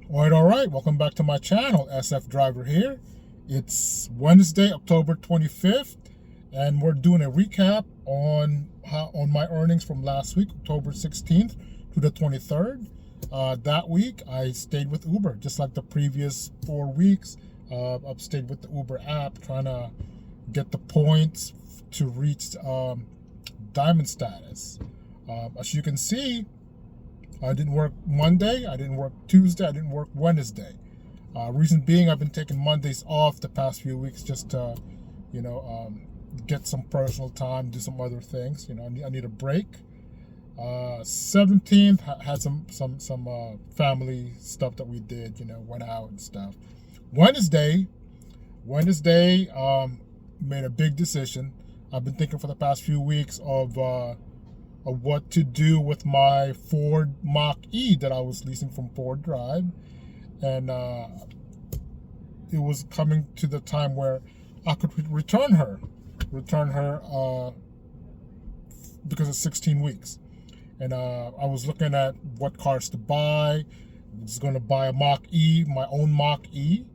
All right. Welcome back to my channel, SF Driver here. It's Wednesday, October 25th, and we're doing a recap on my earnings from last week, October 16th to the 23rd. That week, I stayed with Uber, just like the previous 4 weeks. I've stayed with the Uber app, trying to get the points to reach diamond status. As you can see, I didn't work Monday, I didn't work Tuesday, I didn't work Wednesday. Reason being, I've been taking Mondays off the past few weeks just to, get some personal time, do some other things. I need a break. 17th had some family stuff that we did. Went out and stuff. Wednesday, made a big decision. I've been thinking for the past few weeks of what to do with my Ford Mach-E that I was leasing from Ford Drive. And it was coming to the time where I could return her because it's 16 weeks. And I was looking at what cars to buy. I was going to buy a Mach-E, my own Mach-E.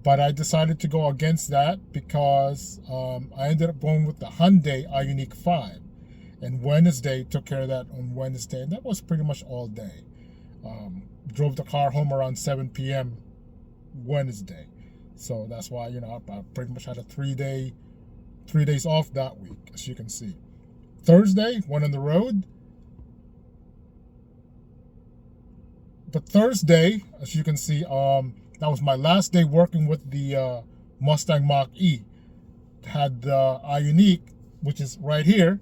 But I decided to go against that because I ended up going with the Hyundai Ioniq 5. And Wednesday, took care of that on Wednesday, and that was pretty much all day. Drove the car home around 7 p.m. Wednesday. So that's why, I pretty much had a 3 days off that week, as you can see. Thursday, went on the road. But Thursday, as you can see, that was my last day working with the Mustang Mach-E. Had the Ioniq, which is right here.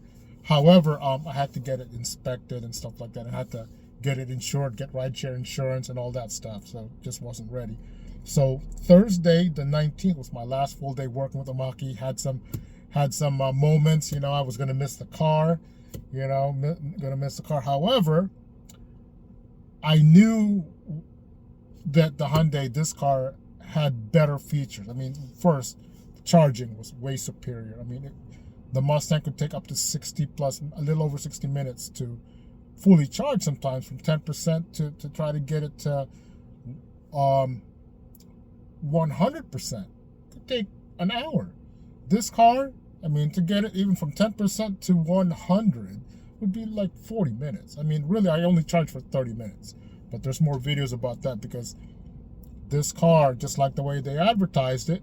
However, I had to get it inspected and stuff like that. I had to get it insured, get rideshare insurance and all that stuff. So just wasn't ready. So Thursday, the 19th, was my last full day working with the Mach-E. Had some moments. I was gonna miss the car. However, I knew that the Hyundai, this car, had better features. First, charging was way superior. The Mustang could take up to 60 plus, a little over 60 minutes to fully charge sometimes, from 10% to try to get it to 100%. Could take an hour. This car, to get it even from 10% to 100 would be like 40 minutes. Really, I only charge for 30 minutes. But there's more videos about that because this car, just like the way they advertised it,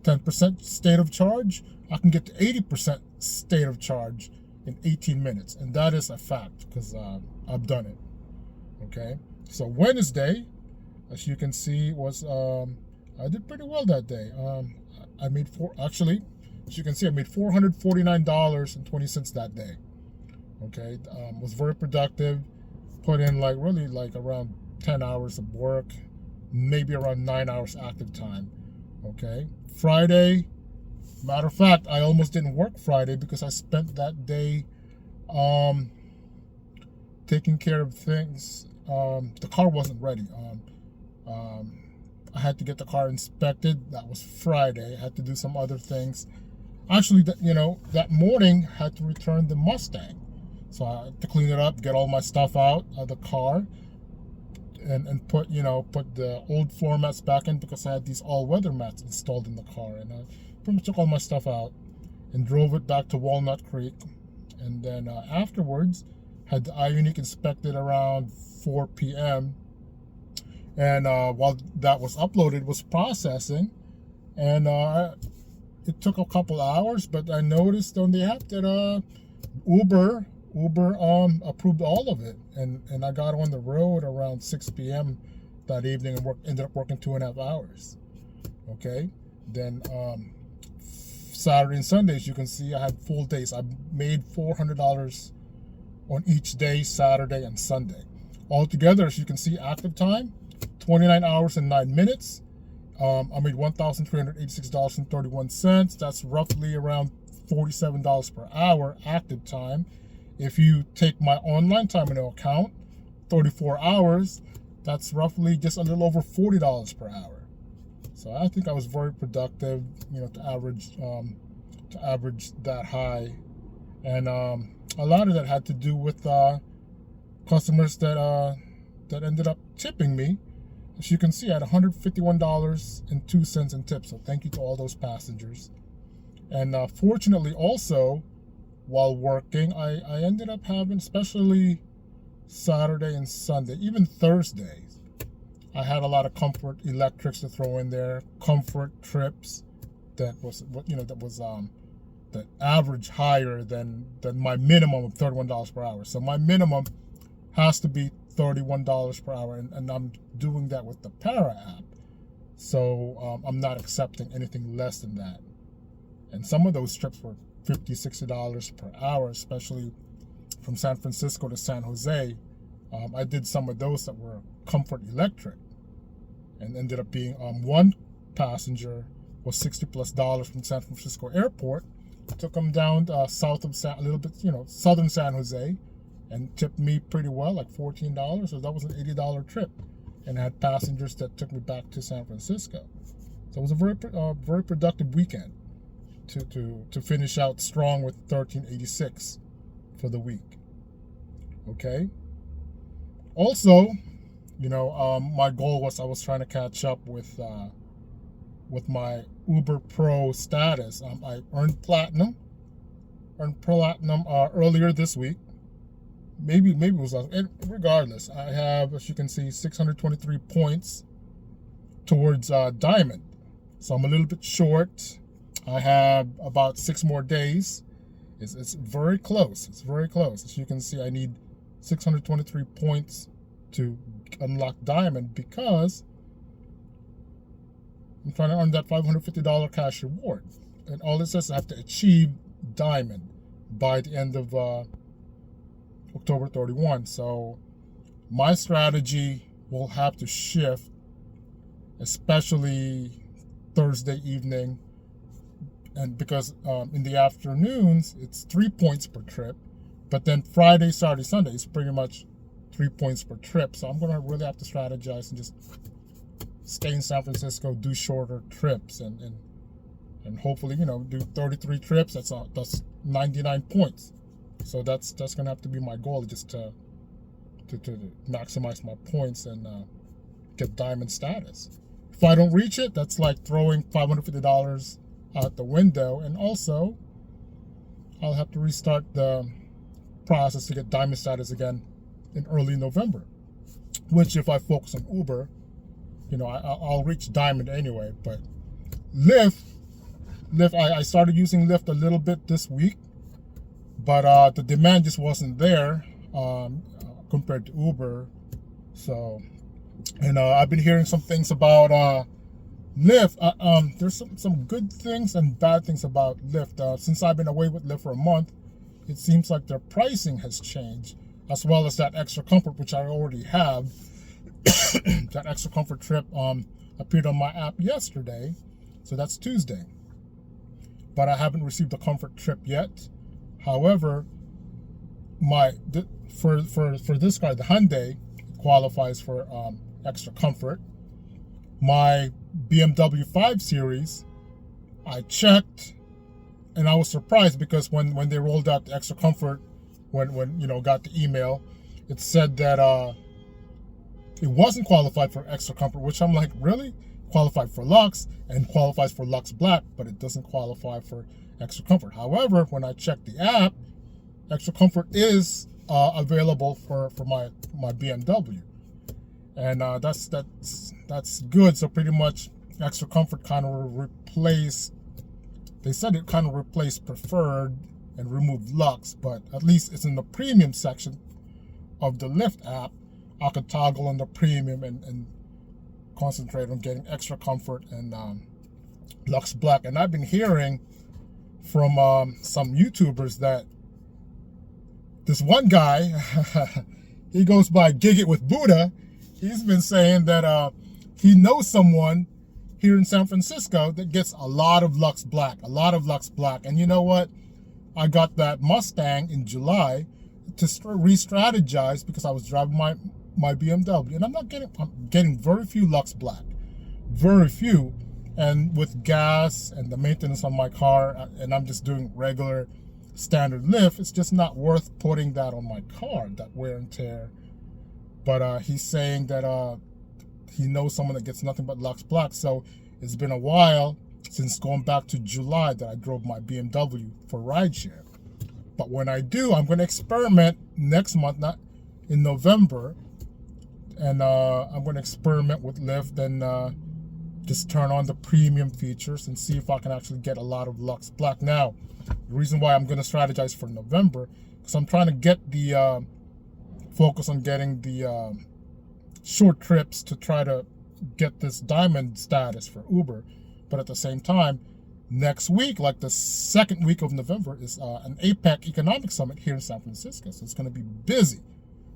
10% state of charge, I can get to 80% state of charge in 18 minutes. And that is a fact because I've done it. Okay. So Wednesday, as you can see, was I did pretty well that day. I made as you can see, I made $449.20 that day. Okay. Was very productive. Put in around 10 hours of work, maybe around 9 hours active time. Okay. Friday, matter of fact, I almost didn't work Friday because I spent that day taking care of things. The car wasn't ready. I had to get the car inspected. That was Friday. I had to do some other things. Actually, that morning, I had to return the Mustang. So I had to clean it up, get all my stuff out of the car, and put the old floor mats back in because I had these all-weather mats installed in the car. And I pretty much took all my stuff out and drove it back to Walnut Creek. And then afterwards, had the Ioniq inspected around 4 p.m. And while that was uploaded, it was processing. And it took a couple hours, but I noticed on the app that Uber approved all of it, and I got on the road around 6 p.m. that evening and ended up working 2.5 hours. Okay, then Saturday and Sunday, as you can see, I had full days. I made $400 on each day, Saturday and Sunday. Altogether, as you can see, active time 29 hours and 9 minutes. I made $1,386.31. That's roughly around $47 per hour active time. If you take my online time into account, 34 hours, that's roughly just a little over $40 per hour. So I think I was very productive, to average that high. And a lot of that had to do with customers that ended up tipping me. As you can see, I had $151.02 in tips. So thank you to all those passengers. And fortunately, also while working, I ended up having, especially Saturday and Sunday, even Thursday, I had a lot of Comfort electrics to throw in there, Comfort trips that was the average higher than my minimum of $31 per hour. So my minimum has to be $31 per hour, and I'm doing that with the Para app. So I'm not accepting anything less than that. And some of those trips were $50, $60 per hour, especially from San Francisco to San Jose. I did some of those that were Comfort electric, and ended up being one passenger was $60+ from San Francisco Airport. Took them down south of a little bit, southern San Jose, and tipped me pretty well, like $14. So that was an $80 trip, and I had passengers that took me back to San Francisco. So it was a very productive weekend to finish out strong with $13.86 for the week. Okay. Also, my goal was I was trying to catch up with my Uber Pro status. I earned platinum earlier this week. Maybe it was, regardless, I have, as you can see, 623 points towards diamond. So I'm a little bit short. I have about 6 more days. It's very close. It's very close. As you can see, I need 623 points to unlock diamond, because I'm trying to earn that $550 cash reward. And all it says, I have to achieve diamond by the end of October 31. So my strategy will have to shift, especially Thursday evening. And because in the afternoons, it's 3 points per trip. But then Friday, Saturday, Sunday is pretty much 3 points per trip. So I'm going to really have to strategize and just stay in San Francisco, do shorter trips, and hopefully, do 33 trips. That's 99 points. So that's going to have to be my goal, just to maximize my points and get diamond status. If I don't reach it, that's like throwing $550 out the window. And also, I'll have to restart the process to get diamond status again in early November, which, if I focus on Uber, I'll reach diamond anyway. But Lyft, I started using Lyft a little bit this week, but the demand just wasn't there compared to Uber. So, and I've been hearing some things about Lyft. There's some good things and bad things about Lyft. Since I've been away with Lyft for a month, it seems like their pricing has changed, as well as that extra comfort, which I already have. That extra comfort trip appeared on my app yesterday, so that's Tuesday. But I haven't received the comfort trip yet. However, for this car, the Hyundai, qualifies for extra comfort. My BMW 5 Series, I checked, and I was surprised, because when they rolled out the extra comfort, when got the email, it said that it wasn't qualified for extra comfort, which I'm like, really? Qualified for Lux and qualifies for Lux Black, but it doesn't qualify for extra comfort. However, when I checked the app, extra comfort is available for my BMW, and that's good. So pretty much extra comfort kind of replaced. They said it kind of replaced preferred and removed Lux, but at least it's in the premium section of the Lyft app. I could toggle on the premium and concentrate on getting extra comfort and Lux Black. And I've been hearing from some YouTubers that this one guy, he goes by Gig It with Buddha. He's been saying that he knows someone here in San Francisco that gets a lot of Lux Black. And you know what? I got that Mustang in July to re-strategize, because I was driving my BMW, and I'm getting very few Lux Black, very few. And with gas and the maintenance on my car, and I'm just doing regular standard Lyft, it's just not worth putting that on my car, that wear and tear. But he's saying that he knows someone that gets nothing but Lux Black. So it's been a while since going back to July that I drove my BMW for rideshare. But when I do, I'm going to experiment next month, not in November, and I'm going to experiment with Lyft and just turn on the premium features and see if I can actually get a lot of Lux Black. Now, the reason why I'm going to strategize for November, because I'm trying to get the focus on getting the short trips to try to get this diamond status for Uber. But at the same time, next week, like the second week of November, is an APEC Economic Summit here in San Francisco. So it's going to be busy.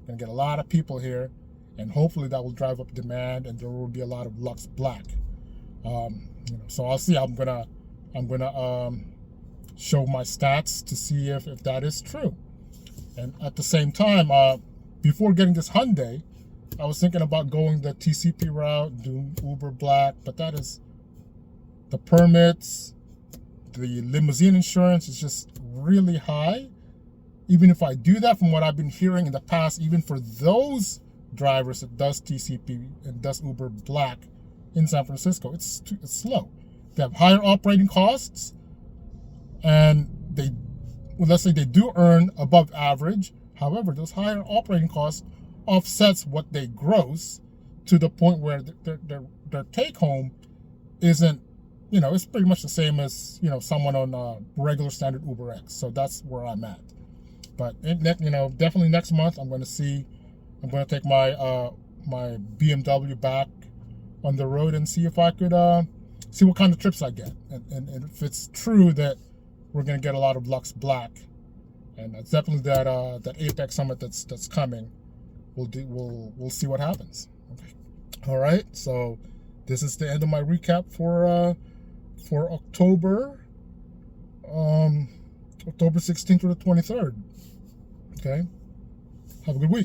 Going to get a lot of people here, and hopefully that will drive up demand, and there will be a lot of Lux Black. So I'll see. I'm gonna show my stats to see if that is true. And at the same time, before getting this Hyundai, I was thinking about going the TCP route, doing Uber Black, but that is the permits, the limousine insurance is just really high. Even if I do that, from what I've been hearing in the past, even for those drivers that does TCP and does Uber Black in San Francisco, it's slow. They have higher operating costs, and let's say they do earn above average. However, those higher operating costs offsets what they gross to the point where their take home isn't, it's pretty much the same as, someone on regular standard Uber X. So that's where I'm at. But definitely next month I'm going to take my my BMW back on the road and see if I could see what kind of trips I get, and if it's true that we're going to get a lot of Lux Black, and it's definitely that APEC Summit that's coming. We'll see what happens. Okay. All right. So this is the end of my recap for October 16th to the 23rd. Okay. Have a good week.